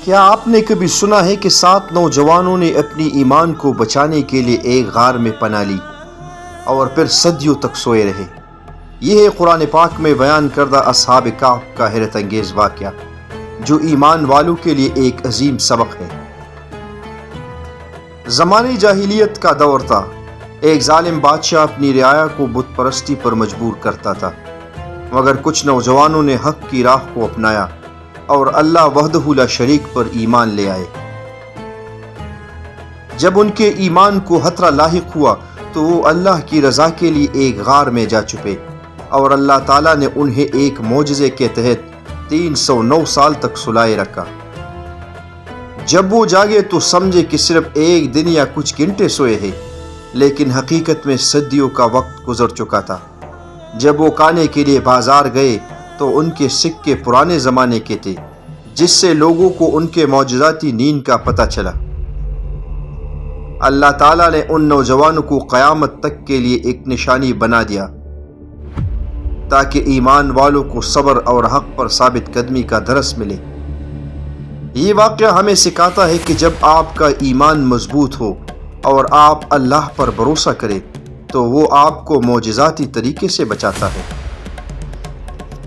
کیا آپ نے کبھی سنا ہے کہ 7 نوجوانوں نے اپنی ایمان کو بچانے کے لیے ایک غار میں پناہ لی اور پھر صدیوں تک سوئے رہے؟ یہ ہے قرآن پاک میں بیان کردہ اصحاب کہف کا حیرت انگیز واقعہ، جو ایمان والوں کے لیے ایک عظیم سبق ہے۔ زمانہ جاہلیت کا دور تھا۔ ایک ظالم بادشاہ اپنی رعایا کو بت پرستی پر مجبور کرتا تھا، مگر کچھ نوجوانوں نے حق کی راہ کو اپنایا اور اللہ وحدہ لا شریک پر ایمان لے آئے۔ جب ان کے ایمان کو خطرہ لاحق ہوا تو وہ اللہ کی رضا کے لیے ایک غار میں جا چھپے، اور اللہ تعالیٰ نے انہیں ایک معجزے کے تحت 309 سال تک سلائے رکھا۔ جب وہ جاگے تو سمجھے کہ صرف ایک دن یا کچھ گھنٹے سوئے ہیں، لیکن حقیقت میں صدیوں کا وقت گزر چکا تھا۔ جب وہ کھانے کے لیے بازار گئے تو ان کے سکے پرانے زمانے کے تھے، جس سے لوگوں کو ان کے معجزاتی نیند کا پتہ چلا۔ اللہ تعالیٰ نے ان نوجوانوں کو قیامت تک کے لیے ایک نشانی بنا دیا، تاکہ ایمان والوں کو صبر اور حق پر ثابت قدمی کا درس ملے۔ یہ واقعہ ہمیں سکھاتا ہے کہ جب آپ کا ایمان مضبوط ہو اور آپ اللہ پر بھروسہ کریں تو وہ آپ کو معجزاتی طریقے سے بچاتا ہے۔